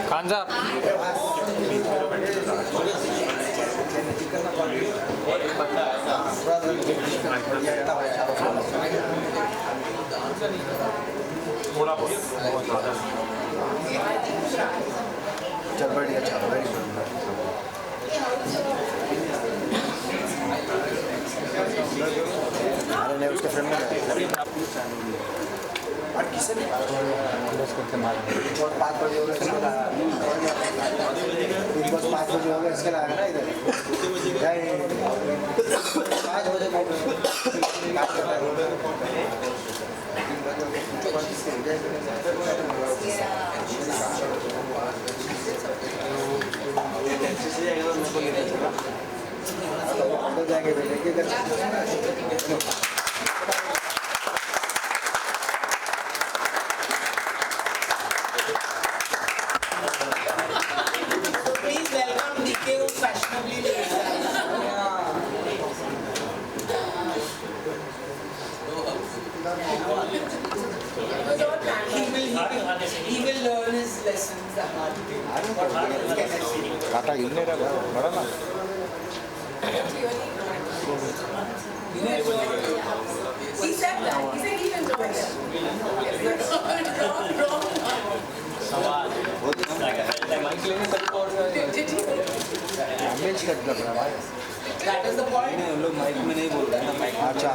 खानजा थोड़ा बहुत ज़्यादा चल बढ़िया अच्छा मैंने उसके फ्रेंड में और किसे भी 5 बजे हो गए इसके लगा 5 बजे हो गए इसके लगा ना इधर 5 बजे जाएंगे He will learn his lessons the hard way. काटा इन्हें रहा बड़ा ना He said that. He said he will do it. Wrong. Did he? Damage cut कर रहा है That is the point. नहीं हम लोग माइक में नहीं बोल रहे हैं ना माइक अच्छा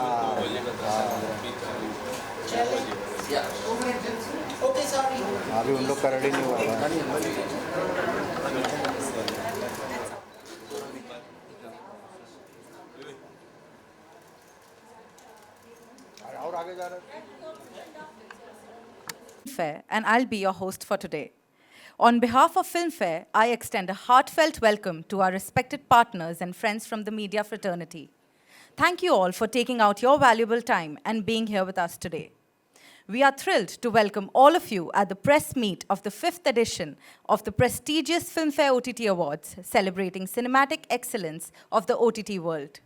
Okay, sorry. अभी उन लोग का रेडी नहीं हुआ है और आगे जा रहे हैं Filmfare, and I'll be your host for today. On behalf of Filmfare, I extend a heartfelt welcome to our respected partners and friends from the media fraternity. Thank you all for taking out your valuable time and being here with us today. We are thrilled to welcome all of you at the press meet of the 5th edition of the prestigious Filmfare OTT Awards, celebrating cinematic excellence of the OTT world.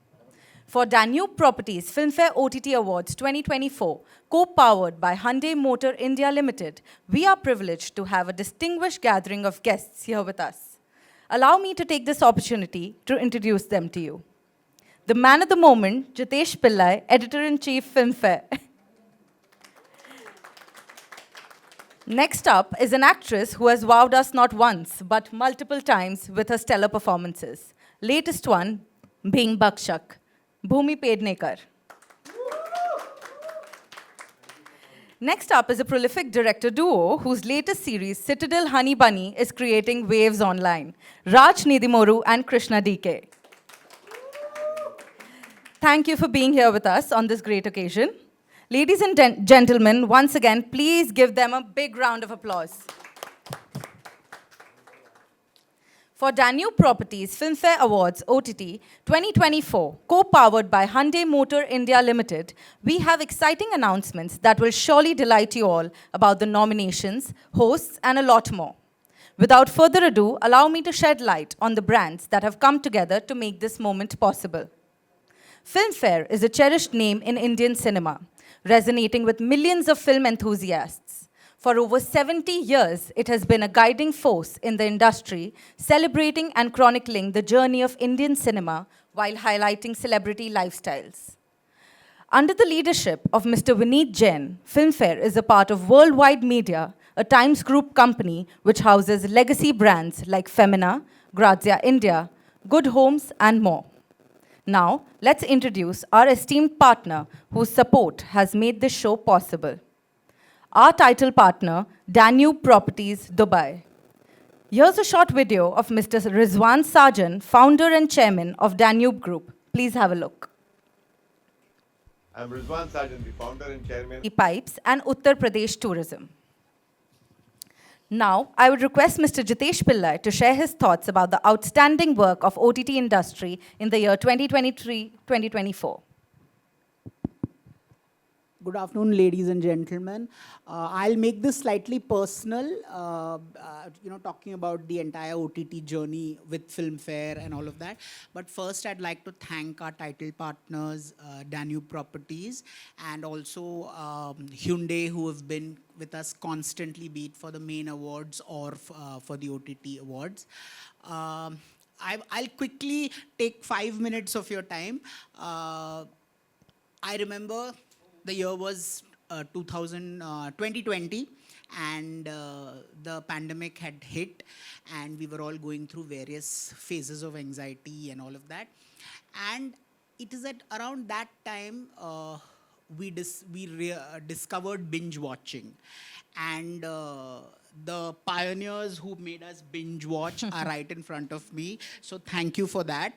For Danube Properties Filmfare OTT Awards 2024, co-powered by Hyundai Motor India Limited, we are privileged to have a distinguished gathering of guests here with us. Allow me to take this opportunity to introduce them to you. The man of the moment, Jitesh Pillai, Editor-in-Chief Filmfare. Next up is an actress who has wowed us not once, but multiple times with her stellar performances. Latest one being Bakshak, Bhumi Pednekar. Next up is a prolific director duo whose latest series, Citadel Honey Bunny, is creating waves online. Raj Nidimoru and Krishna DK. Thank you for being here with us on this great occasion. Ladies and gentlemen, once again, please give them a big round of applause. For Danube Properties Filmfare Awards OTT 2024, co-powered by Hyundai Motor India Limited, we have exciting announcements that will surely delight you all about the nominations, hosts, and a lot more. Without further ado, allow me to shed light on the brands that have come together to make this moment possible. Filmfare is a cherished name in Indian cinema, resonating with millions of film enthusiasts. For over 70 years, it has been a guiding force in the industry, celebrating and chronicling the journey of Indian cinema while highlighting celebrity lifestyles. Under the leadership of Mr. Vineet Jain, Filmfare is a part of Worldwide Media, a Times Group company which houses legacy brands like Femina, Grazia India, Good Homes, and more. Now, let's introduce our esteemed partner whose support has made this show possible. Our title partner, Danube Properties, Dubai. Here's a short video of Mr. Rizwan Sajan, founder and chairman of Danube Group. Please have a look. I'm Rizwan Sajan, the founder and chairman. Pipes and Uttar Pradesh Tourism. Now, I would request Mr. Jitesh Pillai to share his thoughts about the outstanding work of OTT industry in the year 2023-2024. Good afternoon, ladies and gentlemen. I'll make this slightly personal, talking about the entire OTT journey with Filmfare and all of that. But first, I'd like to thank our title partners, Danube Properties, and also Hyundai, who have been with us constantly, be it for the main awards or for the OTT awards. I'll quickly take 5 minutes of your time. I remember the year was 2020, and the pandemic had hit, and we were all going through various phases of anxiety and all of that. And it is at around that time we discovered binge watching. And the pioneers who made us binge watch are right in front of me. So thank you for that.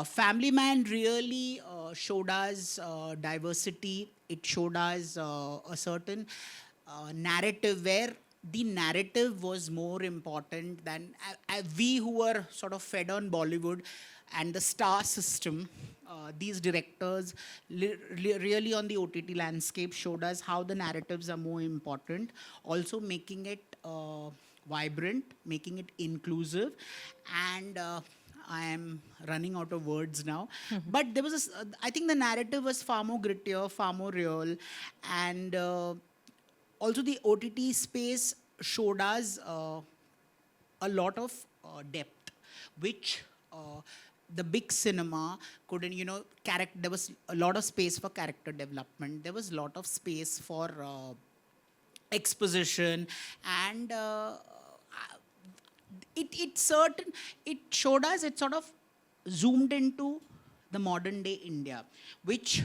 Family Man really showed us diversity. It showed us a certain narrative where the narrative was more important than we who were sort of fed on Bollywood and the star system. These directors really on the OTT landscape showed us how the narratives are more important, also making it vibrant, making it inclusive. And I am running out of words now. But there was I think the narrative was far more grittier, far more real. And also the OTT space showed us a lot of depth, which the big cinema couldn't, there was a lot of space for character development. There was a lot of space for exposition, and it showed us, it sort of zoomed into the modern day India, which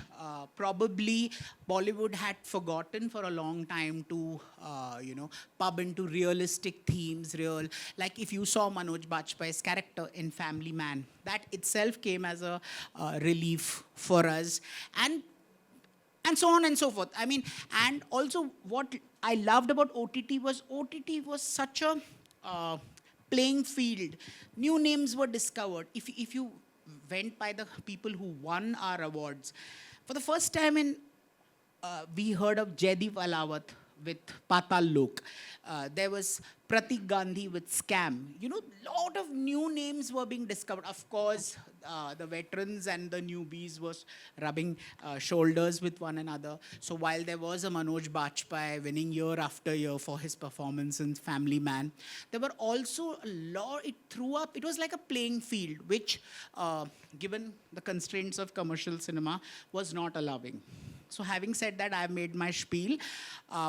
probably Bollywood had forgotten for a long time to, pub into realistic themes, like if you saw Manoj Bajpayee's character in Family Man, that itself came as a relief for us, and so on and so forth. I mean, and also what I loved about OTT was such a playing field. New names were discovered. If you went by the people who won our awards, for the first time we heard of Jaideep Alawat with Patal Lok. There was Pratik Gandhi with Scam. Lot of new names were being discovered. Of course, the veterans and the newbies was rubbing shoulders with one another. So while there was a Manoj Bajpayee winning year after year for his performance in Family Man, there were also a lot, it was like a playing field, which, given the constraints of commercial cinema, was not allowing. So having said that, I've made my spiel.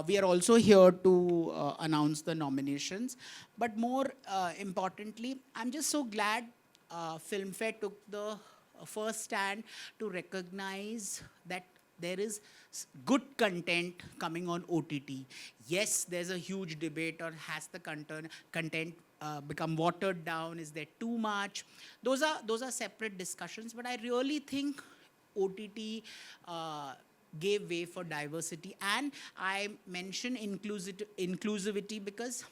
We are also here to announce the nominations. But more importantly, I'm just so glad Filmfare took the first stand to recognize that there is good content coming on OTT. Yes, there's a huge debate on has the content become watered down? Is there too much? Those are separate discussions. But I really think OTT gave way for diversity. And I mention inclusivity because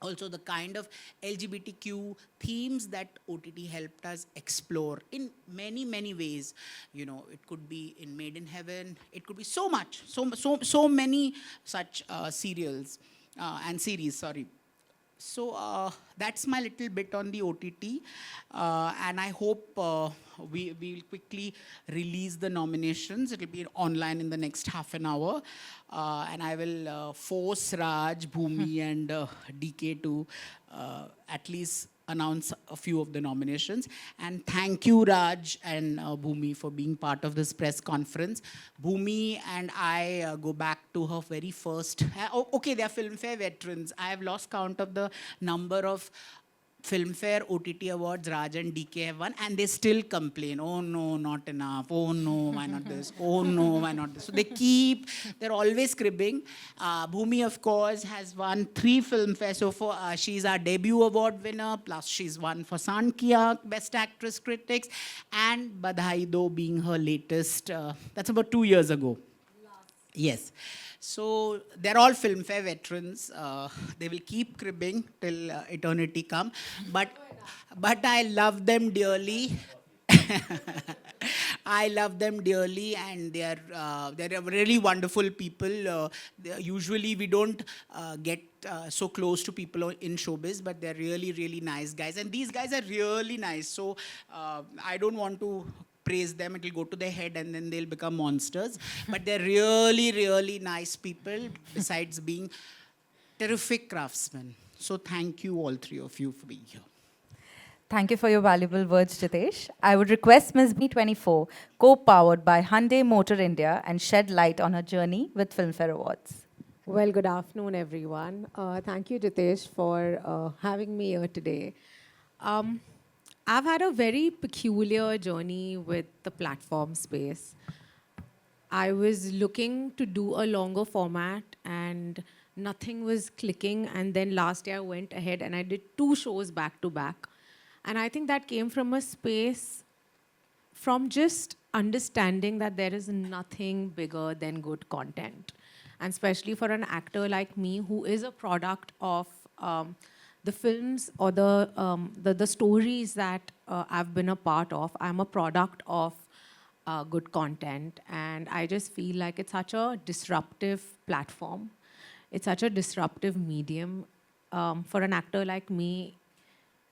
also the kind of LGBTQ themes that OTT helped us explore in many, many ways. It could be in Made in Heaven. It could be so much, so many such serials and series, sorry. So that's my little bit on the OTT. And I hope we'll quickly release the nominations. It'll be online in the next half an hour. And I will force Raj, Bhumi, and DK to at least announce a few of the nominations. And thank you, Raj and Bhumi, for being part of this press conference. Bhumi and I go back to her very first. Okay, they are Filmfare veterans. I have lost count of the number of Filmfare OTT awards Raj and DK have won, and they still complain, oh no, not enough, oh no, why not this, oh no, why not this. So they're always cribbing. Bhumi, of course, has won 3 Filmfare so far. She's our debut award winner, plus she's won for Sankhya, Best Actress Critics, and Badhai Do being her latest, that's about 2 years ago. Yes. So they're all Filmfare veterans. They will keep cribbing till eternity come. But I love them dearly. I love them dearly, and they're really wonderful people. Usually we don't get so close to people in showbiz, but they're really, really nice guys. And these guys are really nice. So I don't want to praise them, it'll go to their head and then they'll become monsters. But they're really, really nice people, besides being terrific craftsmen. So thank you, all three of you, for being here. Thank you for your valuable words, Jitesh. I would request Ms. B24, co-powered by Hyundai Motor India, and shed light on her journey with Filmfare Awards. Well, good afternoon, everyone. Thank you, Jitesh, for having me here today. I've had a very peculiar journey with the platform space. I was looking to do a longer format and nothing was clicking. And then last year I went ahead and I did 2 shows back to back. And I think that came from a space from just understanding that there is nothing bigger than good content. And especially for an actor like me, who is a product of the films or the stories that I've been a part of. I'm a product of good content. And I just feel like it's such a disruptive platform. It's such a disruptive medium. For an actor like me,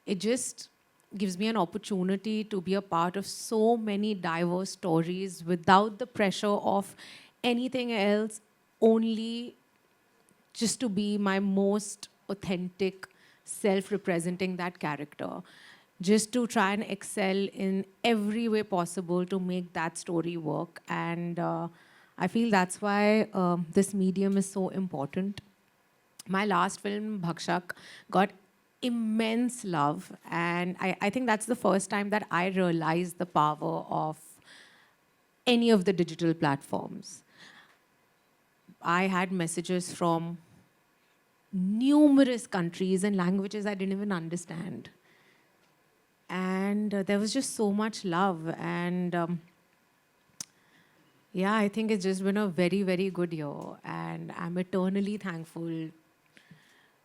it just gives me an opportunity to be a part of so many diverse stories without the pressure of anything else, only just to be my most authentic self representing that character, just to try and excel in every way possible to make that story work. And I feel that's why this medium is so important. My last film, Bhakshak, got immense love, and I think that's the first time that I realized the power of any of the digital platforms. I had messages from numerous countries and languages I didn't even understand. And there was just so much love. And yeah, I think it's just been a very, very good year. And I'm eternally thankful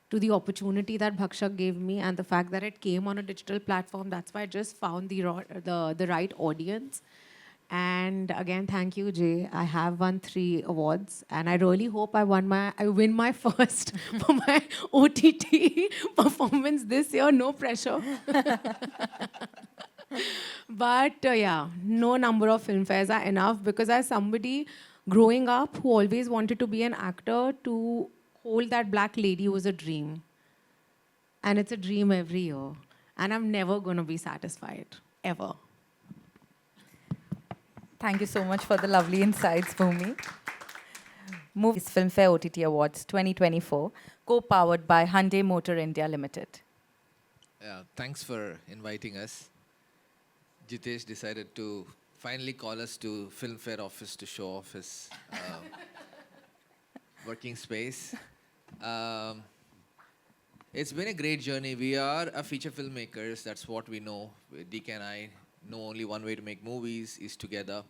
to the opportunity that Bhakshak gave me and the fact that it came on a digital platform. That's why I just found the right audience. And again, thank you, Jay. I have won 3 awards, and I really hope I win my first for my OTT performance this year. No pressure. But yeah, no number of filmfares are enough, because as somebody growing up who always wanted to be an actor, to hold that black lady was a dream. And it's a dream every year. And I'm never going to be satisfied, ever. Thank you so much for the lovely insights, Bhumi. Moviez Filmfare OTT Awards 2024, co-powered by Hyundai Motor India Limited. Thanks for inviting us. Jitesh decided to finally call us to Filmfare office to show off his working space. It's been a great journey. We are a feature filmmakers. That's what we know. DK and I know only one way to make movies is together.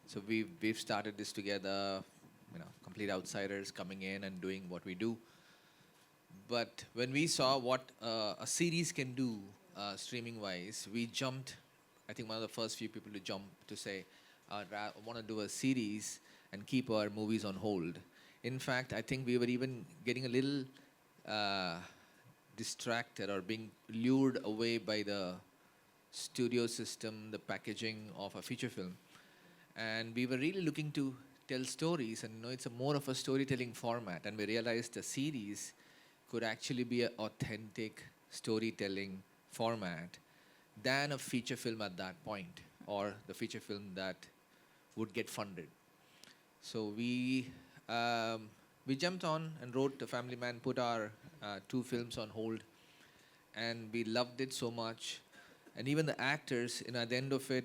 So we've started this together, complete outsiders coming in and doing what we do. But when we saw what a series can do streaming-wise, we jumped. I think one of the first few people to jump to say, I want to do a series and keep our movies on hold. In fact, I think we were even getting a little distracted or being lured away by the studio system, the packaging of a feature film. And we were really looking to tell stories, and it's more of a storytelling format. And we realized a series could actually be an authentic storytelling format than a feature film at that point, or the feature film that would get funded. So we jumped on and wrote The Family Man, put our 2 films on hold, and we loved it so much. And even the actors, at the end of it,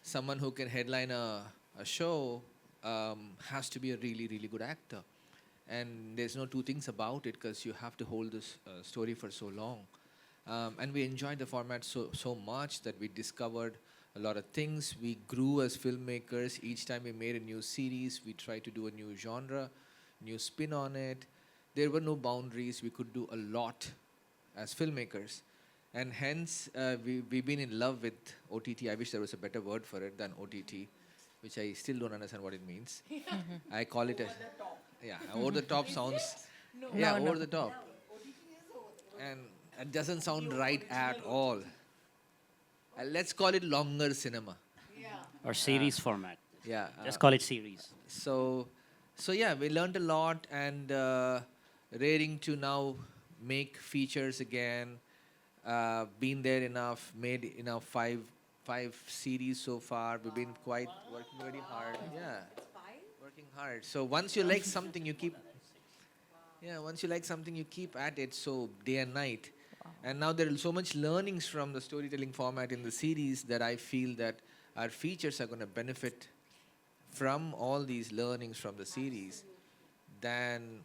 someone who can headline a show has to be a really, really good actor. And there's no 2 things about it, because you have to hold this story for so long. And we enjoyed the format so much that we discovered a lot of things. We grew as filmmakers. Each time we made a new series, we tried to do a new genre, new spin on it. There were no boundaries. We could do a lot as filmmakers. And hence, we've been in love with OTT. I wish there was a better word for it than OTT, which I still don't understand what it means. I call it over the top sounds. Over the top. And it doesn't sound right at all. Let's call it longer cinema. Or series format. Yeah. Just call it series. So yeah, we learned a lot and raring to now make features again. Been there enough, made enough five series so far. We've been working very hard. Yeah, working hard. So once you like something, you keep. Yeah, once you like something, you keep at it. So day and night. And now there is so much learnings from the storytelling format in the series that I feel that our features are going to benefit from all these learnings from the series than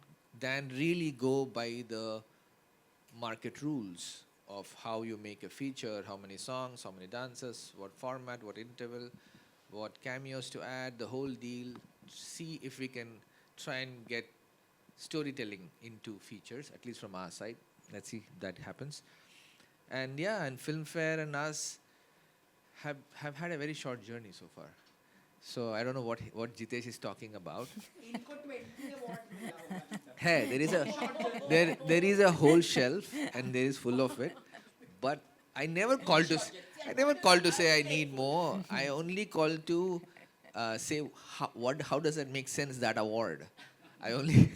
really go by the market rules of how you make a feature, how many songs, how many dances, what format, what interval, what cameos to add, the whole deal. See if we can try and get storytelling into features, at least from our side. Let's see if that happens. And yeah, and Filmfare and us have had a very short journey so far. So I don't know what Jitesh is talking about. Hey, there is a whole shelf and there is full of it. But I never called to say I need more. I only called to say how does that make sense, that award? I only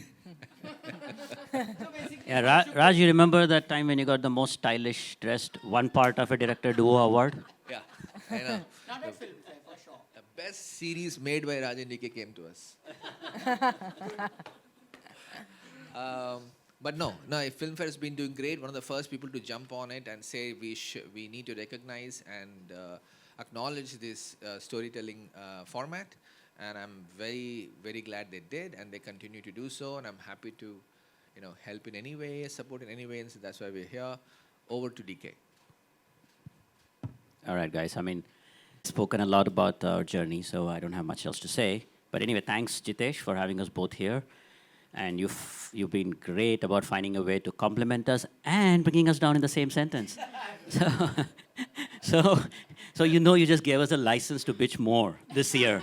Yeah, Raj, you remember that time when you got the most stylish dressed one part of a director duo award? Yeah, I know. Not at Filmfare, for sure. The best series made by Raj and DK came to us. But no, Filmfare has been doing great. One of the first people to jump on it and say we need to recognize and acknowledge this storytelling format. And I'm very, very glad they did, and they continue to do so. And I'm happy to, help in any way, support in any way. And so that's why we're here. Over to DK. All right, guys. I mean, spoken a lot about our journey, so I don't have much else to say. But anyway, thanks, Jitesh, for having us both here. And you've been great about finding a way to compliment us and bringing us down in the same sentence. So you just gave us a license to bitch more this year.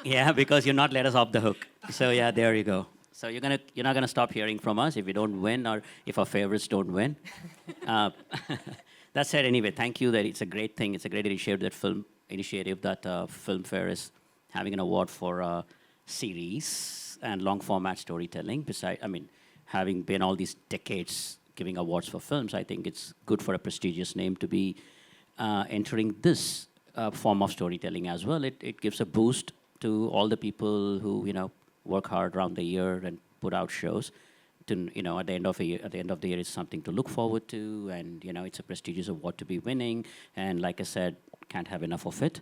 Yeah, because you're not let us off the hook. So yeah, there you go. So you're not gonna stop hearing from us if we don't win or if our favorites don't win. That said, anyway, thank you. That it's a great thing. It's a great initiative that Filmfare is having an award for series and long format storytelling. Having been all these decades giving awards for films, I think it's good for a prestigious name to be entering this form of storytelling as well. It gives a boost to all the people who work hard around the year and put out shows. To at the end of the year, it's something to look forward to, and it's a prestigious award to be winning. And like I said, can't have enough of it.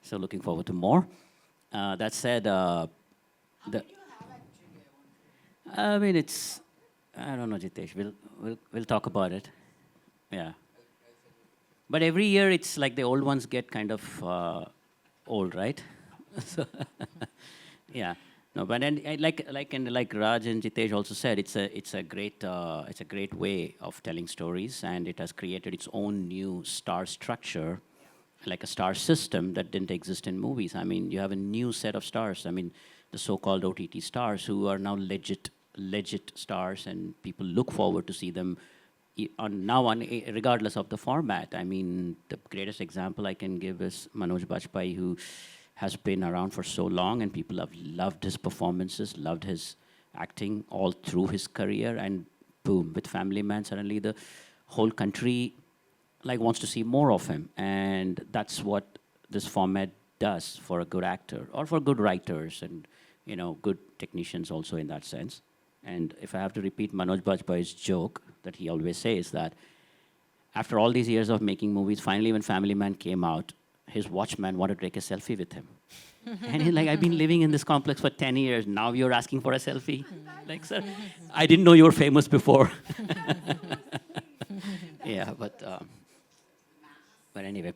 So looking forward to more. That said, I don't know, Jitesh. We'll talk about it. Yeah. But every year, it's like the old ones get kind of old, right? So yeah. No, but then like Raj and Jitesh also said, it's a great way of telling stories, and it has created its own new star structure, like a star system that didn't exist in movies. I mean, you have a new set of stars. I mean, the so-called OTT stars who are now legit stars, and people look forward to see them regardless of the format. I mean, the greatest example I can give is Manoj Bajpayee, who has been around for so long, and people have loved his performances, loved his acting all through his career, and boom, with Family Man, suddenly the whole country wants to see more of him. And that's what this format does for a good actor, or for good writers, and good technicians also in that sense. And if I have to repeat Manoj Bajpayee's joke that he always says, that after all these years of making movies, finally when Family Man came out, his watchman wanted to take a selfie with him. And he's like, I've been living in this complex for 10 years. Now you're asking for a selfie? Like, sir, I didn't know you were famous before. Yeah, but anyway.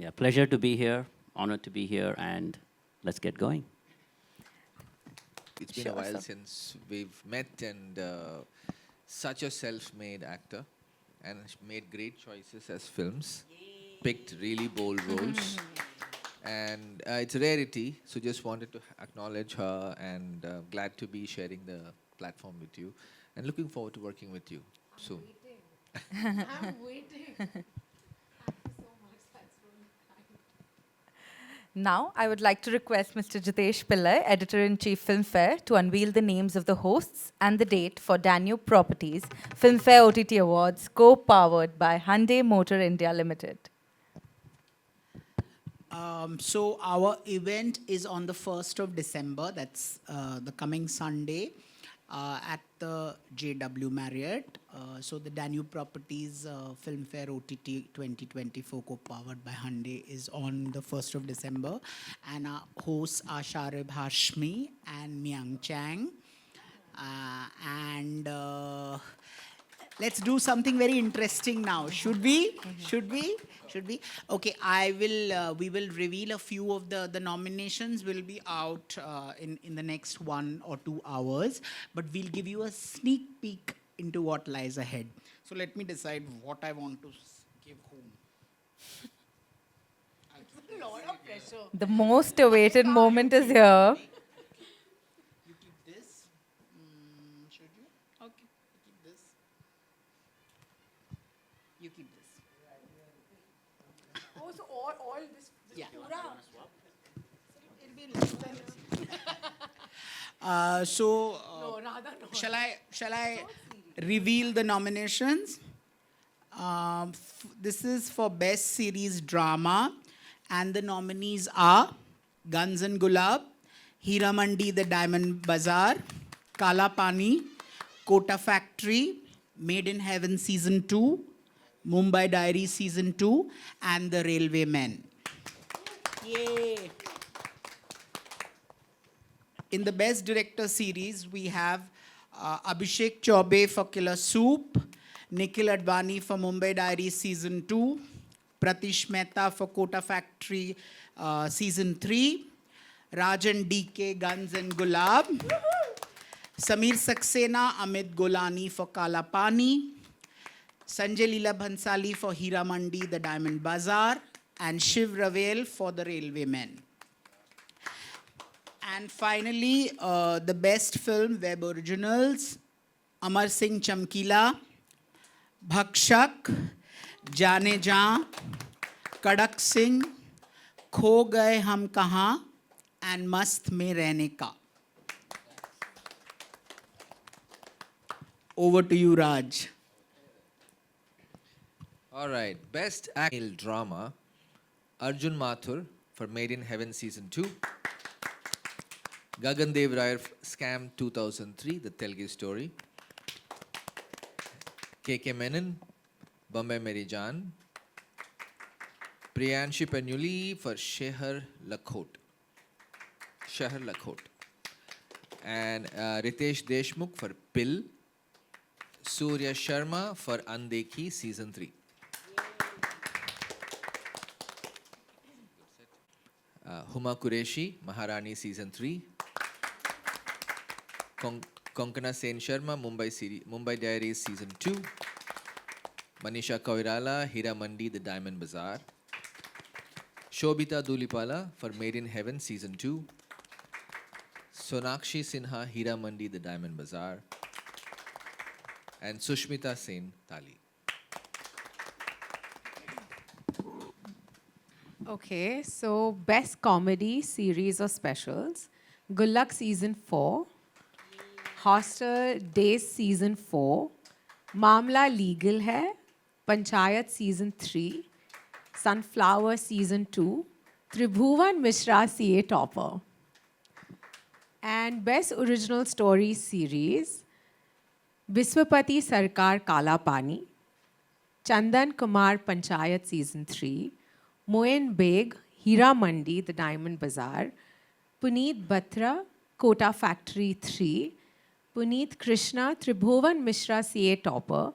Yeah, pleasure to be here, honored to be here, and let's get going. It's been Sure, a while sir. since we've met, and such a self-made actor, and made great choices as films, picked really bold roles, and it's a rarity. So just wanted to acknowledge her, and glad to be sharing the platform with you, and looking forward to working with you soon. I'm waiting. Thank you so much. That's really kind. Now, I would like to request Mr. Jitesh Pillai, Editor-in-Chief Filmfare, to unveil the names of the hosts and the date for Danube Properties Filmfare OTT Awards, co-powered by Hyundai Motor India Limited. So our event is on the 1st of December. That's the coming Sunday at the JW Marriott. So the Danube Properties Filmfare OTT 2024 co-powered by Hyundai is on the 1st of December. And our hosts are Sharib Hashmi and Myang Chang. Let's do something very interesting now. Should we? Should we? Should we? Okay, we will reveal a few of the nominations will be out in the next 1 or 2 hours, but we'll give you a sneak peek into what lies ahead. So let me decide what I want to give whom. A lot of pressure. The most awaited moment is here. You keep this. Should you? Okay, keep this. You keep this. Oh, so all this. Yeah. Pura. It'll be less than. No, rather no. Shall I reveal the nominations? This is for Best Series Drama, and the nominees are Guns and Gulab, Hira Mandi The Diamond Bazaar, Kala Pani, Kota Factory, Made in Heaven Season 2, Mumbai Diary Season 2, and The Railwaymen. Yay! In the Best Director Series, we have Abhishek Chaubey for Killer Soup, Nikhil Advani for Mumbai Diaries Season 2, Pratish Mehta for Kota Factory Season 3, Rajan DK Guns and Gulab, Samir Saxena, Amit Golani for Kala Pani, Sanjay Leela Bhansali for Hira Mandi The Diamond Bazaar, and Shiv Ravel for The Railwaymen. And finally, the Best Film Web Originals, Amar Singh Chamkila, Bhakshak, Jaane Jaan, Kadak Singh, Kho Gaye Hum Kahan, and Mast Mein Rehne Ka. Over to you, Raj. All right, Best Male Drama, Arjun Mathur for Made in Heaven Season 2, Gagan Dev Rai Scam 2003, the Telugu story, K.K. Menon, Bombay Meri Jaan, Priyanshi Panuli for Shehar Lakhot, and Ritesh Deshmukh for Pill, Surya Sharma for Andekhi Season 3. Huma Qureshi, Maharani Season 3. Konkana Sen Sharma, Mumbai Diaries Season 2. Manisha Koirala, Hira Mandi The Diamond Bazaar. Shobita Dulipala for Made in Heaven Season 2. Sonakshi Sinha, Hira Mandi The Diamond Bazaar. And Sushmita Sen, Tali. Okay, so Best Comedy Series or Specials, Gullak Season 4, Hostel Days Season 4, Mamla Legal Hai, Panchayat Season 3, Sunflower Season 2, Tribhuvan Mishra CA Topper. And Best Original Story Series, Viswapati Sarkar Kala Pani, Chandan Kumar Panchayat Season 3, Moin Beg, Hira Mandi, The Diamond Bazaar, Puneet Batra, Kota Factory 3, Puneet Krishna, Tribhuvan Mishra CA Topper,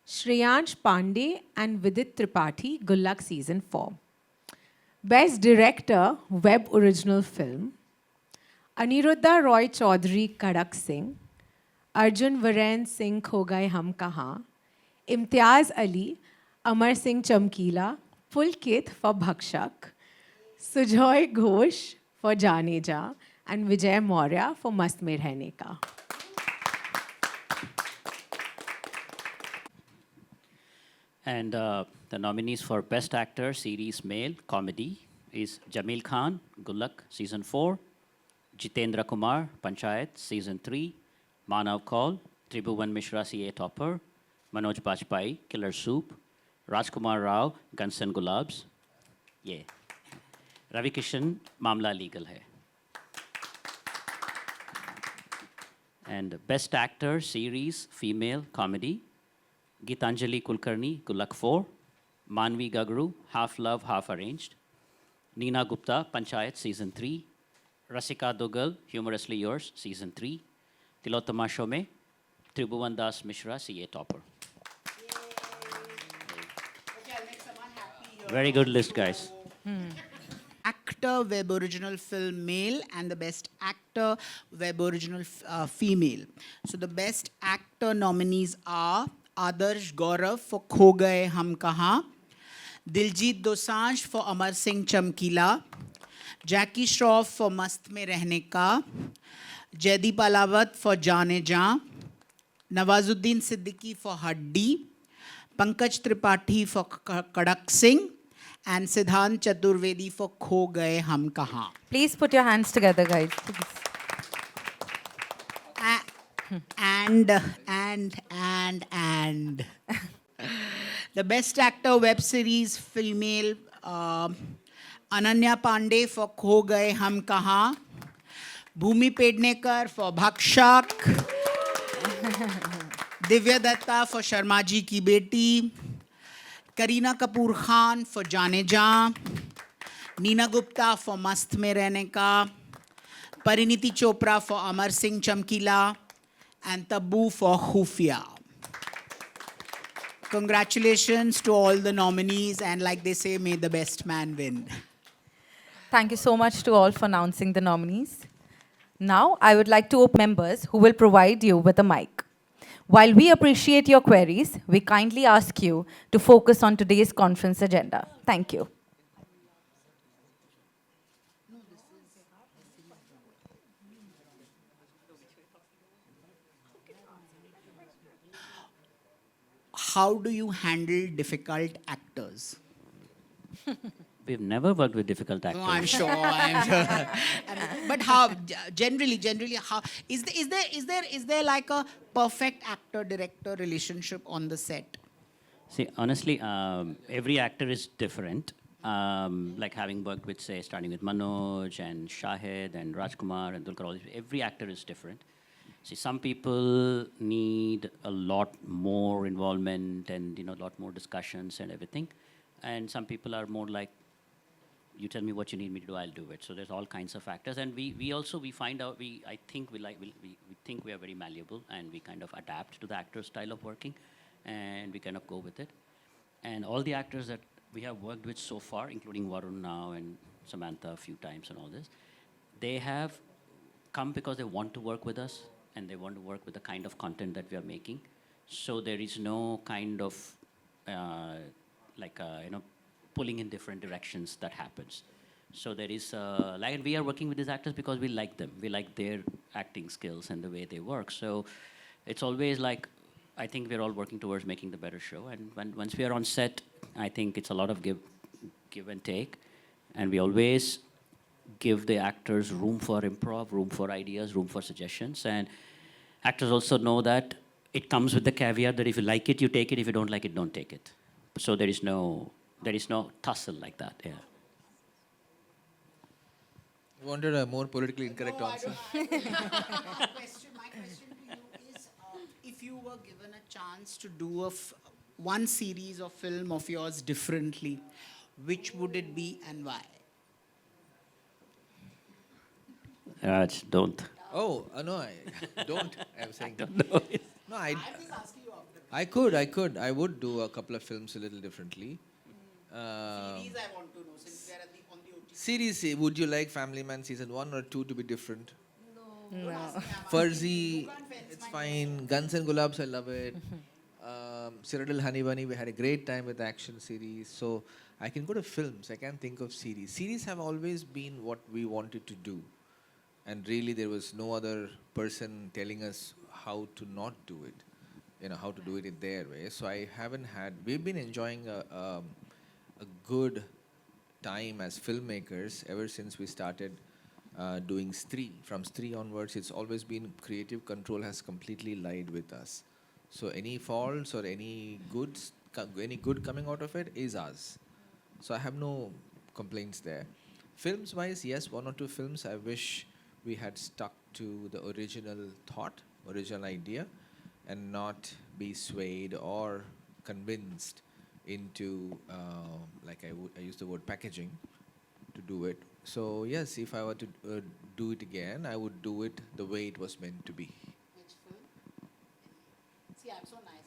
Shreyansh Pandey and Vidit Tripathi, Gullak Season 4. Best Director, Web Original Film, Aniruddha Roy Chaudhary Kadak Singh, Arjun Viren Singh Kho Gaye Hum Kahan, Imtiaz Ali, Amar Singh Chamkila, Pulkit for Bhakshak, Sujoy Ghosh for Jaane Ja, and Vijay Maurya for Mast Mein Rehne Ka. And the nominees for Best Actor, Series Male, Comedy is Jamil Khan, Gulak, Season 4, Jitendra Kumar, Panchayat, Season 3, Manav Kaul, Tribhuvan Mishra, CA Topper, Manoj Bajpayee, Killer Soup, Rajkumar Rao, Guns and Gulabs, yeah. Ravi Kishan, Mamla Legal Hai. And Best Actor, Series, Female, Comedy, Gitanjali Kulkarni, Gulak 4, Manvi Gagru, Half Love, Half Arranged, Neena Gupta, Panchayat, Season 3, Rasika Dugal, Humorously Yours, Season 3, Tilottama Shome, Tribhuvan Das Mishra, CA Topper. Very good list, guys. Actor Web Original Film Male and the Best Actor Web Original Female. So the Best Actor nominees are Adarsh Gaurav for Kho Gaye Hum Kahan, Diljit Dosanjh for Amar Singh Chamkila, Jackie Shroff for Mast Mein Rehne Ka, Jaideep Alawat for Jaane Ja, Nawazuddin Siddiqui for Haddi, Pankaj Tripathi for Kadak Singh, and Siddhant Chaturvedi for Kho Gaye Hum Kahan. Please put your hands together, guys. Please. And the Best Actor Web Series Female, Ananya Pandey for Kho Gaye Hum Kahan, Bhumi Pednekar for Bhakshak, Divya Datta for Sharma Ji Ki Beti, Kareena Kapoor Khan for Jaane Ja, Neena Gupta for Mast Mein Rehne Ka, Pariniti Chopra for Amar Singh Chamkila, and Tabu for Khufia. Congratulations to all the nominees, and like they say, may the best man win. Thank you so much to all for announcing the nominees. Now, I would like to open members who will provide you with a mic. While we appreciate your queries, we kindly ask you to focus on today's conference agenda. Thank you. How do you handle difficult actors? We've never worked with difficult actors. No, I'm sure. But how generally, how is there like a perfect actor-director relationship on the set? See, honestly, every actor is different. Like having worked with, say, starting with Manoj and Shahid and Rajkumar and Dulkar, every actor is different. See, some people need a lot more involvement and a lot more discussions and everything, and some people are more like, you tell me what you need me to do, I'll do it. So there's all kinds of factors, and we find out we think we are very malleable, and we kind of adapt to the actor's style of working, and we kind of go with it. And all the actors that we have worked with so far, including Varun now and Samantha a few times and all this, they have come because they want to work with us, and they want to work with the kind of content that we are making. So there is no kind of pulling in different directions that happens. So there is we are working with these actors because we like them. We like their acting skills and the way they work. So it's always like, I think we're all working towards making the better show. And once we are on set, I think it's a lot of give and take. And we always give the actors room for improv, room for ideas, room for suggestions. And actors also know that it comes with the caveat that if you like it, you take it. If you don't like it, don't take it. So there is no tussle like that. Yeah. I wanted a more politically incorrect answer. My question to you is, if you were given a chance to do one series of film of yours differently, which would it be and why? Raj, don't. Oh, no, I don't. I'm saying don't know. No, I'm just asking you I could. I would do a couple of films a little differently. Series I want to know, since we are on Series, would you like Family Man season 1 or 2 to be different? No. Fuzzy, it's fine. Guns and Gulabs, I love it. Cyrodiil Honey Bunny, we had a great time with action series. So I can go to films. I can't think of series. Series have always been what we wanted to do. And really, there was no other person telling us how to not do it. How to do it in their way. So we've been enjoying a good time as filmmakers ever since we started doing Stree. From Stree onwards, it's always been creative control has completely lied with us. So any faults or any good coming out of it is us. So I have no complaints there. Films-wise, yes, 1 or 2 films I wish we had stuck to the original thought, original idea, and not be swayed or convinced into, I use the word packaging to do it. So yes, if I were to do it again, I would do it the way it was meant to be. Which film? See, I'm so nice.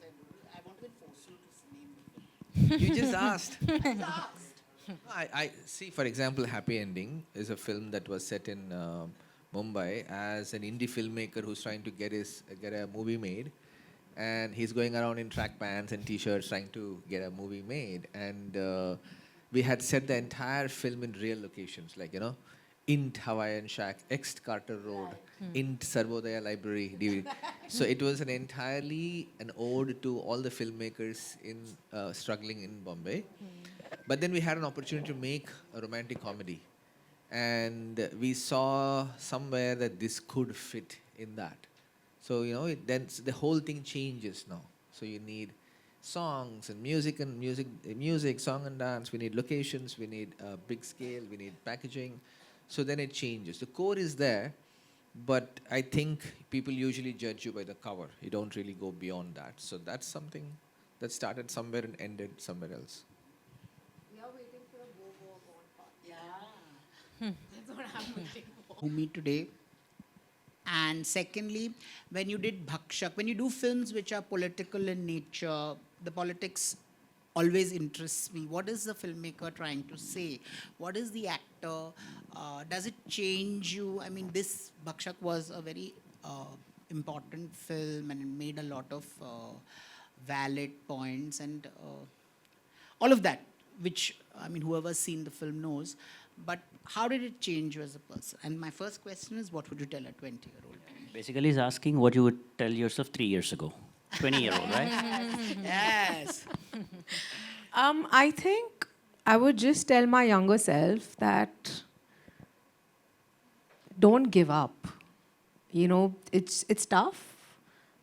I won't even force you to name the film. You just asked. I just asked. I see, for example, Happy Ending is a film that was set in Mumbai as an indie filmmaker who's trying to get a movie made. And he's going around in track pants and t-shirts trying to get a movie made. And we had set the entire film in real locations, Int Hawaiian Shack, Ext Carter Road, Int Sarvodaya Library, DVD. So it was entirely an ode to all the filmmakers struggling in Bombay. But then we had an opportunity to make a romantic comedy. And we saw somewhere that this could fit in that. So, then the whole thing changes now. So you need songs and music, song and dance. We need locations, we need big scale, we need packaging. So then it changes. The core is there, but I think people usually judge you by the cover. You don't really go beyond that. So that's something that started somewhere and ended somewhere else. We are waiting for a go-go part. Yeah. That's what I'm waiting for. Bhumi today. And secondly, when you did Bhakshak, when you do films which are political in nature, the politics always interests me. What is the filmmaker trying to say? What is the actor? Does it change you? I mean, this Bhakshak was a very important film and it made a lot of valid points and all of that, which, whoever's seen the film knows. But how did it change you as a person? And my first question is, what would you tell a 20-year-old? Basically, he's asking what you would tell yourself 3 years ago. 20-year-old, right? Yes. I think I would just tell my younger self that don't give up. It's tough,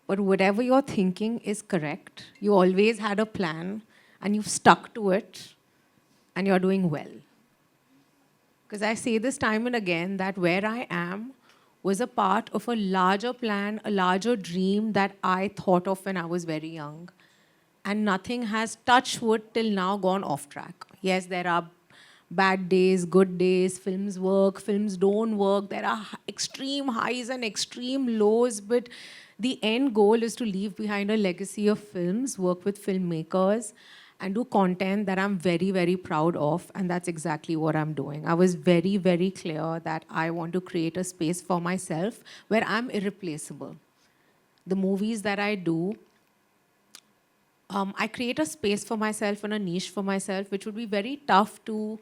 but whatever you're thinking is correct. You always had a plan and you've stuck to it and you're doing well. Because I say this time and again that where I am was a part of a larger plan, a larger dream that I thought of when I was very young. And nothing has, touched wood, till now gone off track. Yes, there are bad days, good days, films work, films don't work. There are extreme highs and extreme lows, but the end goal is to leave behind a legacy of films, work with filmmakers, and do content that I'm very, very proud of, and that's exactly what I'm doing. I was very, very clear that I want to create a space for myself where I'm irreplaceable. The movies that I do, I create a space for myself and a niche for myself, which would be very tough to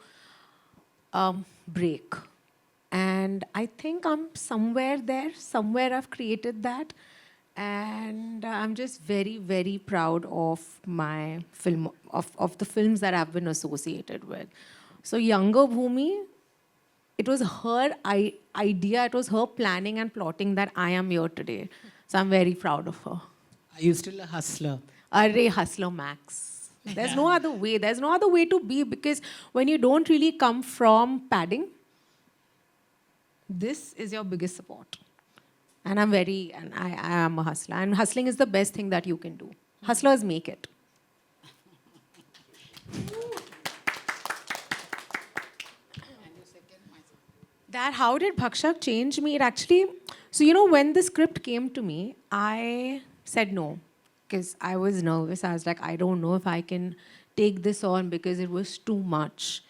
break. And I think I'm somewhere there, somewhere I've created that. And I'm just very, very proud of my film, of the films that I've been associated with. So younger Bhumi, it was her idea, it was her planning and plotting that I am here today. So I'm very proud of her. Are you still a hustler? Array hustler max. There's no other way. There's no other way to be, because when you don't really come from padding, this is your biggest support. And I am a hustler. And hustling is the best thing that you can do. Hustlers make it. That how did Bhakshak change me? It actually, so when the script came to me, I said no. Because I was nervous. I was like, I don't know if I can take this on because it was too much.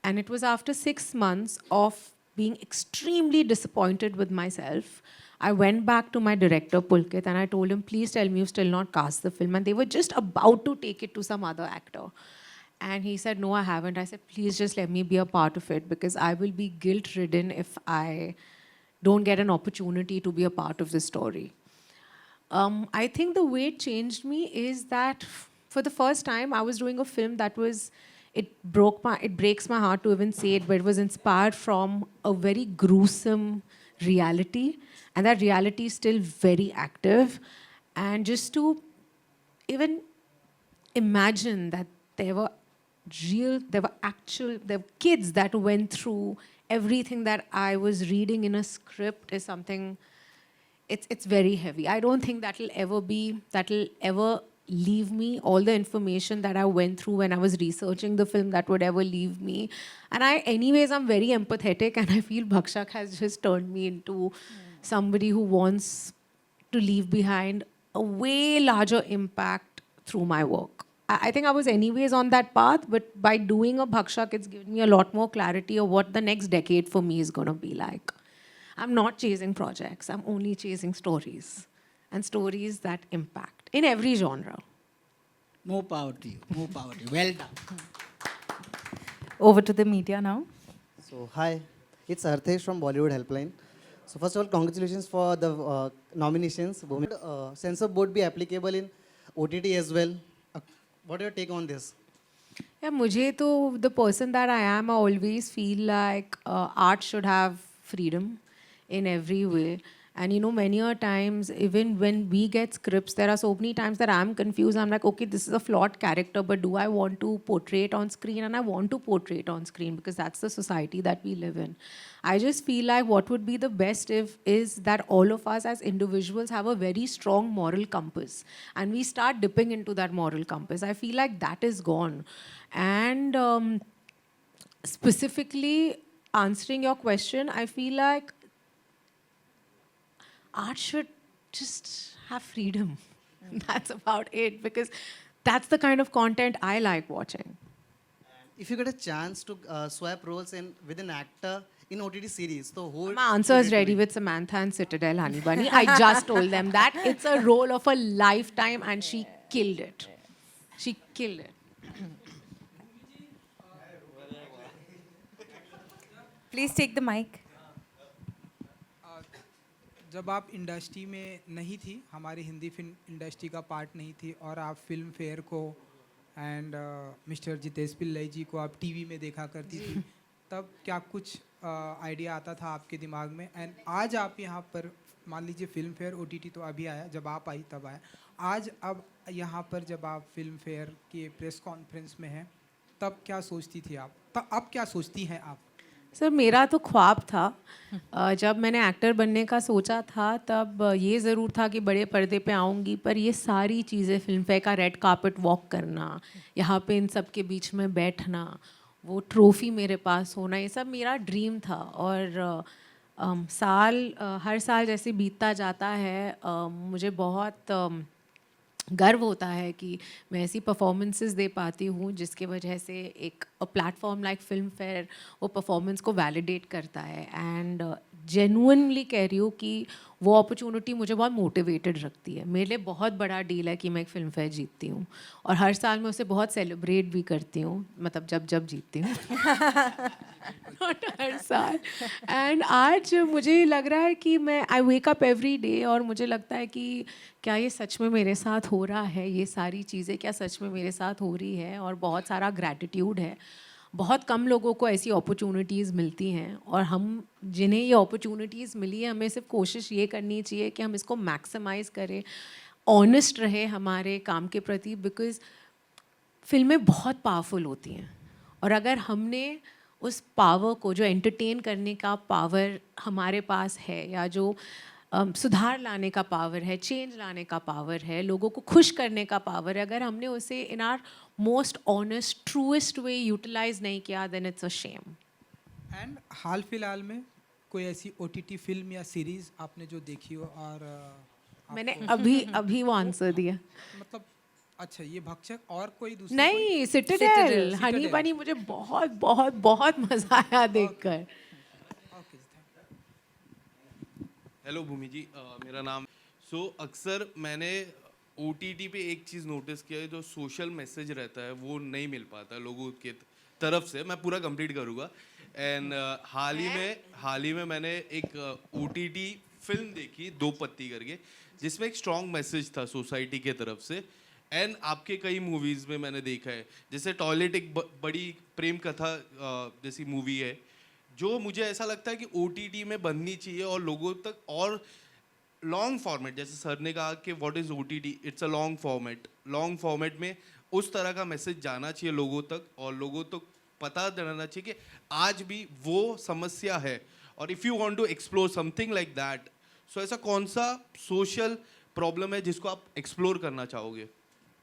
And it was after 6 months of being extremely disappointed with myself. I went back to my director, Pulkit, and I told him, please tell me you've still not cast the film. And they were just about to take it to some other actor. And he said, no, I haven't. I said, please just let me be a part of it because I will be guilt-ridden if I don't get an opportunity to be a part of this story. I think the way it changed me is that for the first time, I was doing a film that was, it breaks my heart to even say it, but it was inspired from a very gruesome reality. And that reality is still very active. And just to even imagine that there were kids that went through everything that I was reading in a script is something, it's very heavy. I don't think that'll ever leave me. All the information that I went through when I was researching the film, that would ever leave me. And I'm very empathetic, and I feel Bhakshak has just turned me into somebody who wants to leave behind a way larger impact through my work. I think I was anyways on that path, but by doing a Bhakshak, it's given me a lot more clarity of what the next decade for me is going to be like. I'm not chasing projects. I'm only chasing stories, and stories that impact in every genre. More power to you. More power to you. Well done. Over to the media now. So, hi, it's Arthesh from Bollywood Helpline. So, first of all, congratulations for the nominations. Would censor board be applicable in OTT as well? What are your take on this? Yeah, the person that I am, I always feel like art should have freedom in every way. And many a times, even when we get scripts, there are so many times that I'm confused. I'm like, okay, this is a flawed character, but do I want to portray it on screen? And I want to portray it on screen because that's the society that we live in. I just feel like what would be the best is that all of us as individuals have a very strong moral compass. And we start dipping into that moral compass. I feel like that is gone. And specifically answering your question, I feel like art should just have freedom. That's about it, because that's the kind of content I like watching. If you get a chance to swap roles with an actor in OTT series, so who... My answer is ready with Samantha and Citadel Honey Bunny. I just told them that it's a role of a lifetime, and she killed it. She killed it. Please take the mic. जब आप industry में नहीं थी, हमारी Hindi film industry का part नहीं थी, और आप फिल्म फेयर को एंड मिस्टर जितेश पिल्लई जी को आप टीवी में देखा करती थी, तब क्या कुछ आइडिया आता था आपके दिमाग में? एंड आज आप यहाँ पर मान लीजिए फिल्म फेयर OTT तो अभी आया, जब आप आई तब आया, आज अब यहाँ पर जब आप फिल्म फेयर के प्रेस कॉन्फ्रेंस में हैं, तब क्या सोचती थी आप? तब अब क्या सोचती हैं आप? सर, मेरा तो ख्वाब था। जब मैंने एक्टर बनने का सोचा था, तब ये ज़रूर था कि बड़े पर्दे पे आऊँगी, पर ये सारी चीज़ें, फिल्म फेयर का रेड कार्पेट वॉक करना, यहाँ पे इन सब के बीच में बैठना, वो ट्रॉफ़ी मेरे पास होना, ये सब मेरा ड्रीम था। और हर साल जैसे बीतता जाता है, मुझे बहुत गर्व होता है कि मैं ऐसी परफॉर्मेंसेस दे पाती हूँ जिसकी वजह से एक प्लेटफॉर्म लाइक फिल्म फेयर वो परफॉर्मेंस को वैलिडेट करता है। एंड जेन्युइनली कह रही हूँ कि वो अपॉर्चुनिटी मुझे बहुत मोटिवेटेड रखती है। मेरे लिए बहुत बड़ा डील है कि मैं एक फिल्म फेयर जीतती हूँ, और हर साल मैं उसे बहुत सेलिब्रेट भी करती हूँ, मतलब जब जीतती हूँ नॉट हर साल। एंड आज मुझे लग रहा है कि मैं आई वेक अप एवरी डे और मुझे लगता है कि क्या ये सच में मेरे साथ हो रहा है, ये सारी चीज़ें क्या सच में मेरे साथ हो रही है, और बहुत सारा ग्रैटिट्यूड है। बहुत कम लोगों को ऐसी अपॉर्चुनिटीज़ मिलती हैं, और हम जिन्हें ये अपॉर्चुनिटीज़ मिली है, हमें सिर्फ कोशिश ये करनी चाहिए कि हम इसको मैक्सिमाइज़ करें, ऑनेस्ट रहे हमारे काम के प्रति, बिकॉज़ फिल्में बहुत पावरफुल होती हैं, और अगर हमने उस पावर को, जो एंटरटेन करने का पावर हमारे पास है, या जो सुधार लाने का पावर है, चेंज लाने का पावर है, लोगों को खुश करने का पावर है, अगर हमने उसे in our most honest truest way utilise नहीं किया, then it's a shame. And हाल फिलहाल में कोई ऐसी OTT फिल्म या सीरीज आपने जो देखी हो और मैंने अभी वो आंसर दिया, मतलब अच्छा, ये भक्षक और कोई दूसरा नहीं, सिटाडेल, Citadel, हनी Citadel. बनी मुझे बहुत बहुत बहुत मजा आया देखकर. ओके जी, थैंक हेलो भूमि जी, मेरा नाम अक्सर मैंने OTT पे एक चीज़ नोटिस किया है, जो सोशल मैसेज रहता है वो नहीं मिल पाता लोगों के तरफ से. मैं पूरा कंप्लीट करूँगा. एंड हाल ही में मैंने एक OTT फिल्म देखी, दो पत्ती करके, जिसमें एक स्ट्रॉन्ग मैसेज था सोसाइटी के तरफ से. एंड आपके कई मूवीज़ में मैंने देखा है, जैसे टॉयलेट एक बड़ी प्रेम कथा जैसी मूवी है, जो मुझे ऐसा लगता है कि OTT में बननी चाहिए और लोगों तक, और लॉन्ग फॉर्मेट, जैसे सर ने कहा कि what is OTT, it's a long format. Long format में उस तरह का मैसेज जाना चाहिए लोगों तक, और लोगों तक पता रहना चाहिए कि आज भी वो समस्या है. और if you want to explore something like that, so ऐसा कौन सा सोशल प्रॉब्लम है जिसको आप एक्सप्लोर करना चाहोगे?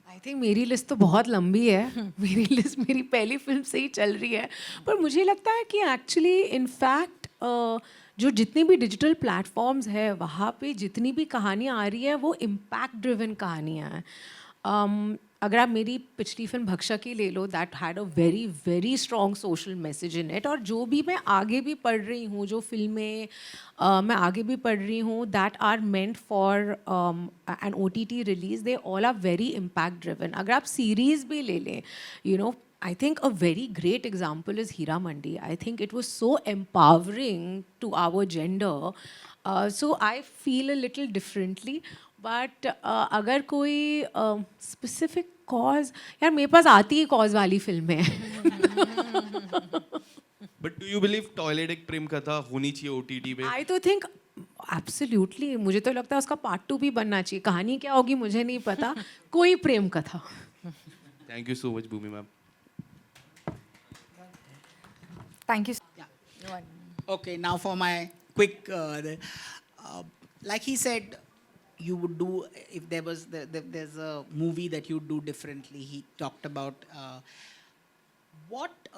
आई थिंक मेरी लिस्ट तो बहुत लंबी है. मेरी लिस्ट मेरी पहली फिल्म से ही चल रही है. पर मुझे लगता है कि एक्चुअली इनफैक्ट जो जितनी भी डिजिटल प्लेटफॉर्म्स है वहाँ पे जितनी भी कहानियाँ आ रही है वो इम्पैक्ट ड्रिवन कहानियाँ हैं. अगर आप मेरी पिछली फिल्म भक्षक ही ले लो, that had a very very strong social message in it. और जो भी मैं आगे भी पढ़ रही हूँ, जो फिल्में मैं आगे भी पढ़ रही हूँ that are meant for an OTT release, they all are very impact driven. अगर आप सीरीज़ भी ले लें, you know, I think a very great example is Hira Mandi. I think it was so empowering to our gender. So I feel a little differently. But अगर कोई specific cause, यार मेरे पास आती ही cause वाली film है. But do you believe toilet एक प्रेम कथा होनी चाहिए OTT पे? I तो think absolutely. मुझे तो लगता है उसका part 2 भी बनना चाहिए. कहानी क्या होगी मुझे नहीं पता. कोई प्रेम कथा. Thank you so much Bhumi ma'am. Thank you. Yeah. Okay, now for my quick, like he said, you would do, if there was, there's a movie that you do differently. He talked about what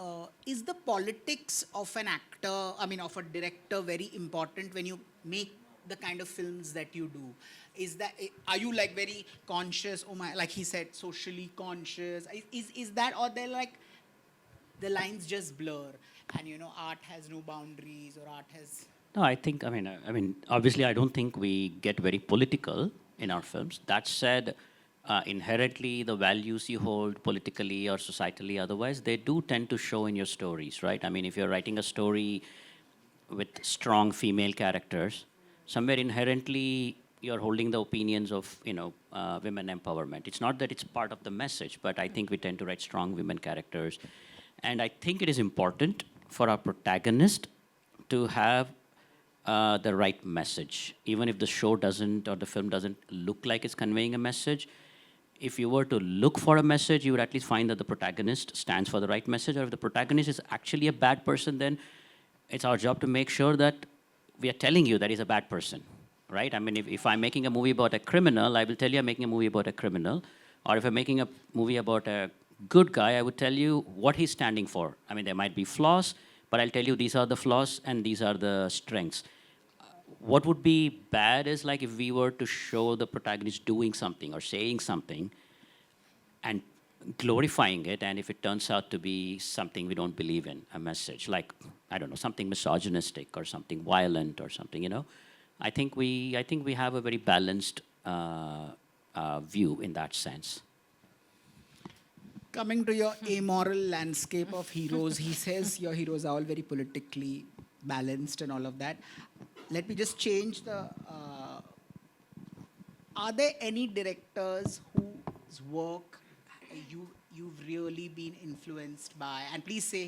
is the politics of an actor, I mean of a director, very important when you make the kind of films that you do? Is that, are you like very conscious, oh my, like he said, socially conscious? Is that, or they're like, the lines just blur, and you know, art has no boundaries, or art has... No, I think, I mean, obviously, I don't think we get very political in our films. That said, inherently, the values you hold politically or societally otherwise, they do tend to show in your stories, right? I mean, if you're writing a story with strong female characters, somewhere inherently, you're holding the opinions of, you know, women empowerment. It's not that it's part of the message, but I think we tend to write strong women characters. And I think it is important for our protagonist to have the right message. Even if the show doesn't, or the film doesn't look like it's conveying a message, if you were to look for a message, you would at least find that the protagonist stands for the right message. Or if the protagonist is actually a bad person, then it's our job to make sure that we are telling you that he's a bad person, right? I mean, if I'm making a movie about a criminal, I will tell you I'm making a movie about a criminal. Or if I'm making a movie about a good guy, I would tell you what he's standing for. I mean, there might be flaws, but I'll tell you these are the flaws and these are the strengths. What would be bad is like if we were to show the protagonist doing something or saying something and glorifying it, and if it turns out to be something we don't believe in, a message like, I don't know, something misogynistic or something violent or something, you know, I think we have a very balanced view in that sense. Coming to your amoral landscape of heroes, he says your heroes are all very politically balanced and all of that. Let me just change the... are there any directors whose work you've really been influenced by? And please say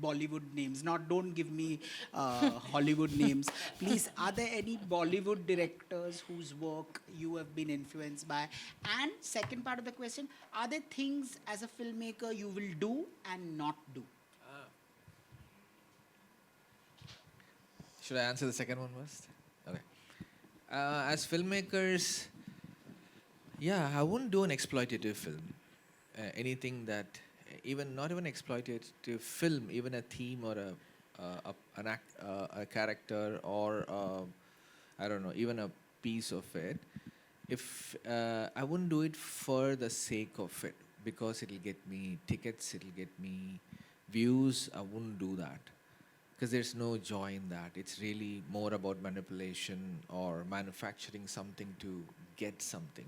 Bollywood names. Don't give me Hollywood names. Please, are there any Bollywood directors whose work you have been influenced by? And second part of the question, are there things as a filmmaker you will do and not do? Should I answer the second one first? Okay. As filmmakers, yeah, I wouldn't do an exploitative film. Anything that, not even exploitative film, even a theme or a character or I don't know, even a piece of it. if I wouldn't do it for the sake of it, because it'll get me tickets, it'll get me views. I wouldn't do that because there's no joy in that. It's really more about manipulation or manufacturing something to get something.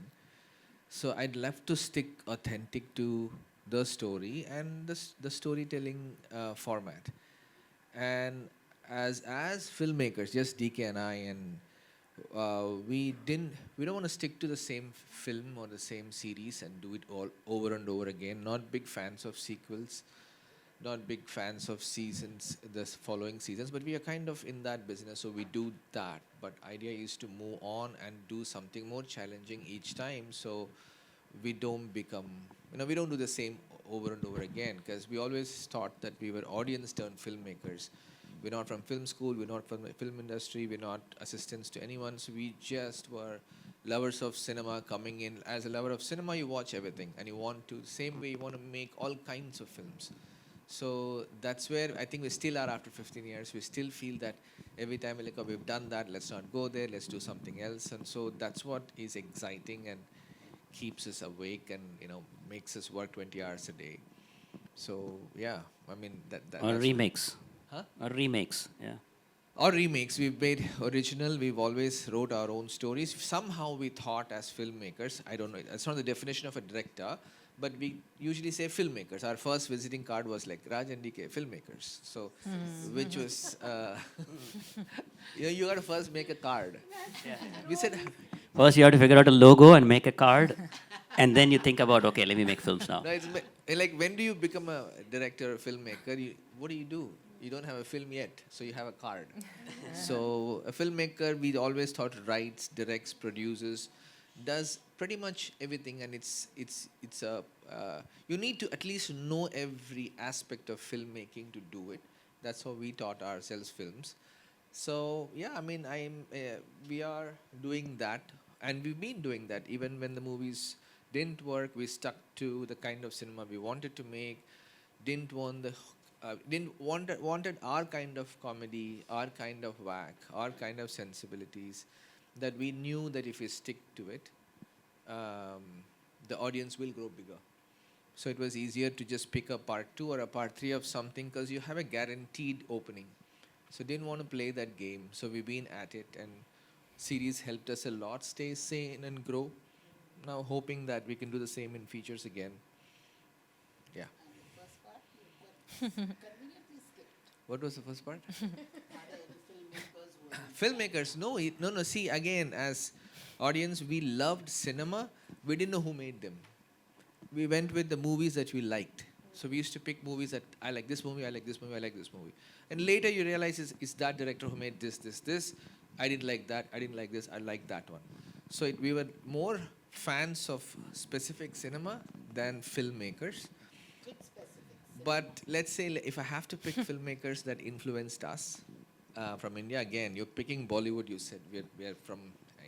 So I'd love to stick authentic to the story and the storytelling format. And as filmmakers, just DK and I, and we don't want to stick to the same film or the same series and do it all over and over again. Not big fans of sequels, not big fans of seasons, the following seasons, but we are kind of in that business, so we do that. But idea is to move on and do something more challenging each time, so we don't become, we don't do the same over and over again, because we always thought that we were audience turned filmmakers. We're not from film school, we're not from the film industry, we're not assistants to anyone, so we just were lovers of cinema coming in. As a lover of cinema, you watch everything, and you want to, same way you want to make all kinds of films. So that's where I think we still are after 15 years. We still feel that every time we're like, oh, we've done that, let's not go there, let's do something else. And so that's what is exciting and keeps us awake and, makes us work 20 hours a day. So, yeah, I mean, Or remakes. Huh? Or remakes, yeah. Or remakes. We've made original. We've always wrote our own stories. Somehow we thought as filmmakers, I don't know, it's not the definition of a director, but we usually say filmmakers. Our first visiting card was like Raj and DK, filmmakers. So, which was, you got to first make a card. Yeah. We said, First, you have to figure out a logo and make a card, and then you think about, okay, let me make films now. no, it's like when do you become a director or filmmaker? What do? You don't have a film yet, so you have a card. So a filmmaker, we always thought writes, directs, produces, does pretty much everything, and it's a you need to at least know every aspect of filmmaking to do it. That's how we taught ourselves films. So yeah, I mean, we are doing that, and we've been doing that. Even when the movies didn't work, we stuck to the kind of cinema we wanted to make. Wanted our kind of comedy, our kind of whack, our kind of sensibilities, that we knew that if we stick to it, the audience will grow bigger. So it was easier to just pick a part 2 or a part 3 of something because you have a guaranteed opening. So didn't want to play that game. So we've been at it, and series helped us a lot stay sane and grow. Now hoping that we can do the same in features again. Yeah. What was the first part? Filmmakers, no. See, again, as audience, we loved cinema. We didn't know who made them. We went with the movies that we liked. So we used to pick movies that I like this movie, I like this movie, I like this movie. And later you realize it's that director who made this. I didn't like that. I didn't like this. I like that one. So we were more fans of specific cinema than filmmakers. But let's say if I have to pick filmmakers that influenced us from India, again, you're picking Bollywood. You said we're from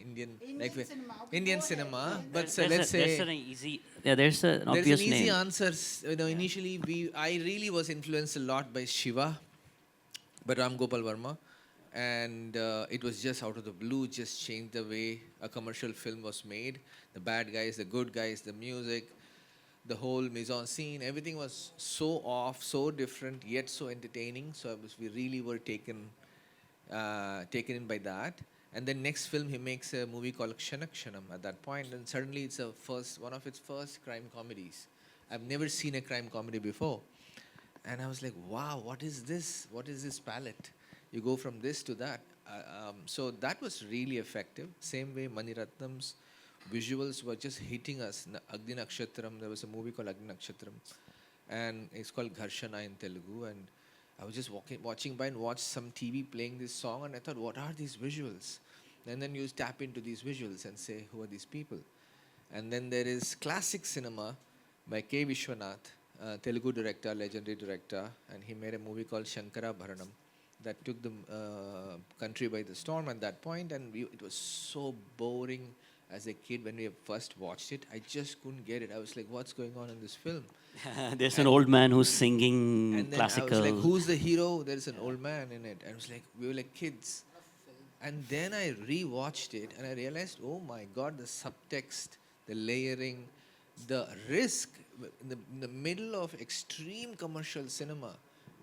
Indian cinema. But so let's say there's an obvious easy name. answer. Initially, I really was influenced a lot by Shiva, by Ram Gopal Verma, and it was just out of the blue, just changed the way a commercial film was made. The bad guys, the good guys, the music, the whole mise-en-scene, everything was so off, so different, yet so entertaining. So we really were taken in by that. And then next film, he makes a movie called Kshanam at that point, and suddenly it's one of its first crime comedies. I've never seen a crime comedy before. And I was like, wow, what is this? What is this palette? You go from this to that. So that was really effective. Same way Mani Ratnam's visuals were just hitting us. Agni Nakshatram, there was a movie called Agni Nakshatram, and it's called Gharshana in Telugu. And I was just watching by and watched some TV playing this song, and I thought, what are these visuals? And then you tap into these visuals and say, who are these people? And then there is classic cinema by K. Vishwanath, Telugu director, legendary director, and he made a movie called Shankara Bharanam that took the country by the storm at that point, and it was so boring as a kid when we first watched it. I just couldn't get it. I was like, what's going on in this film? There's an old man who's singing and then classical. I was like, who's the hero? There's an old man in it. I was like, we were like kids. And then I rewatched it and I realized, oh my God, the subtext, the layering, the risk. In the middle of extreme commercial cinema,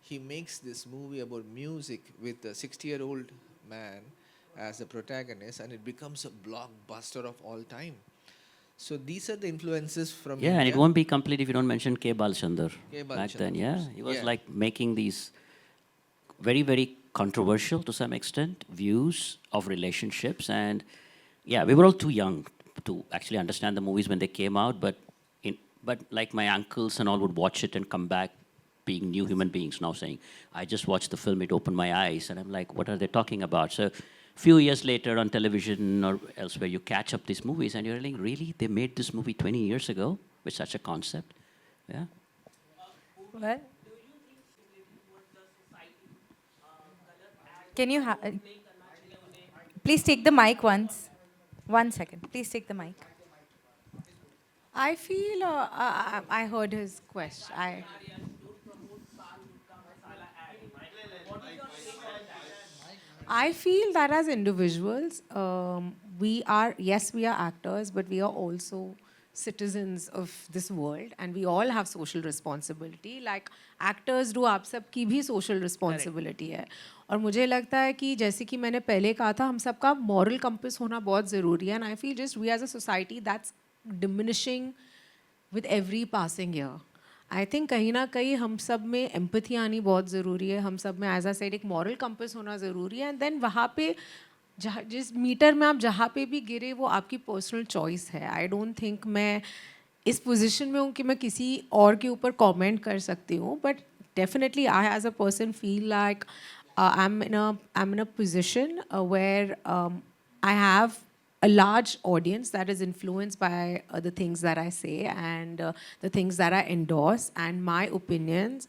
he makes this movie about music with a 60-year-old man as the protagonist, and it becomes a blockbuster of all time. So these are the influences from Yeah, India. and it won't be complete if you don't mention K. Balchandar. K. Back Balchandar. then, yeah. He was Yeah. like making these very, very controversial to some extent views of relationships. And yeah, we were all too young to actually understand the movies when they came out. But like my uncles and all would watch it and come back being new human beings now saying, I just watched the film, it opened my eyes. And I'm like, what are they talking about? So few years later on television or elsewhere, you catch up these movies and you're like, really? They made this movie 20 years ago with such a concept? Yeah. Well, can you please take the mic once? 1 second. Please take the mic. I feel I heard his question. I feel that as individuals, we are actors, but we are also citizens of this world, and we all have social responsibility. Like actors do, आप सबकी भी social responsibility है. और मुझे लगता है कि जैसे कि मैंने पहले कहा था, हम सबका moral compass होना बहुत ज़रूरी है. And I feel just we as a society that's diminishing with every passing year. I think कहीं ना कहीं हम सब में empathy आनी बहुत ज़रूरी है. हम सब में as I said एक moral compass होना ज़रूरी है. And then वहाँ पे जिस मीटर में आप जहाँ पे भी गिरे वो आपकी पर्सनल चॉइस है. आई डोंट थिंक मैं इस पोजीशन में हूँ कि मैं किसी और के ऊपर कमेंट कर सकती हूँ. But definitely I as a person feel like I am in a position where I have a large audience that is influenced by the things that I say and the things that I endorse and my opinions.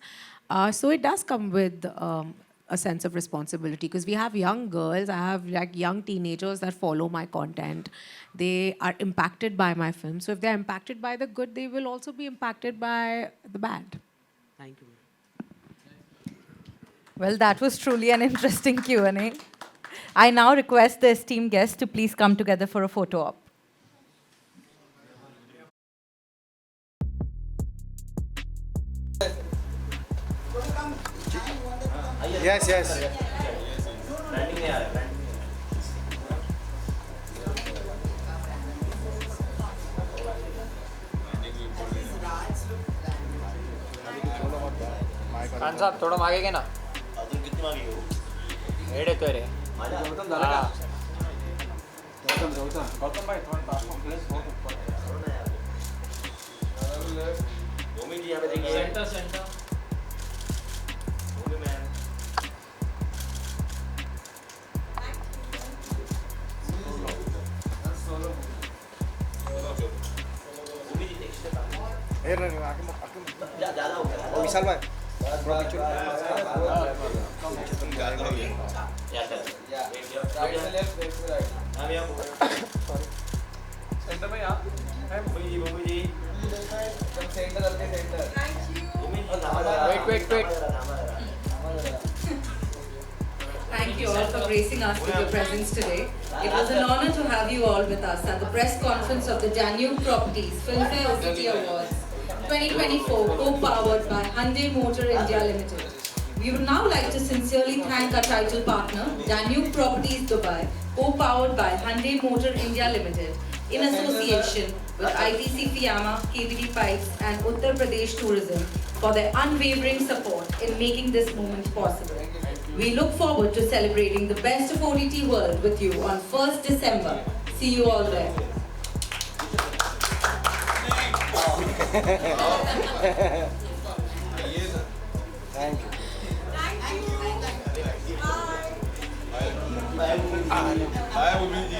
So it does come with a sense of responsibility because we have young girls, I have like young teenagers that follow my content. They are impacted by my film. So if they're impacted by the good, they will also be impacted by the bad. Thank you. Well, that was truly an interesting Q&A. I now request the esteemed guests to please come together for a photo op. Yes. Khan साहब थोडं मागे घे ना. अजून किती मागे घेऊ? Head येतोय रे. गौतम झाला का? गौतम भाई थोड़ा ट्रांसफॉर्म प्लेस बहुत ऊपर है. भूमि जी यहाँ पे देखिए. सेंटर. भूमि मैम. भूमि जी नेक्स्ट पे काम. आगे ज़्यादा हो गया. ओ विशाल भाई थोड़ा पीछे सेंटर में आप भूमि जी सेंटर करके centre. Wait. Thank you all for gracing us with your presence today. It was an honor to have you all with us at the press conference of the Danube Properties Filmfare Ott Awards 2024, co-powered by Hyundai Motor India Limited. We would now like to sincerely thank our title partner, Danube Properties Dubai, co-powered by Hyundai Motor India Limited, in association with ITC Fiyama, KVD Pipes and Uttar Pradesh Tourism for their unwavering support in making this moment possible. We look forward to celebrating the best of OTT world with you on 1st December. See you all there. Thank you. Bye, Bhumi ji.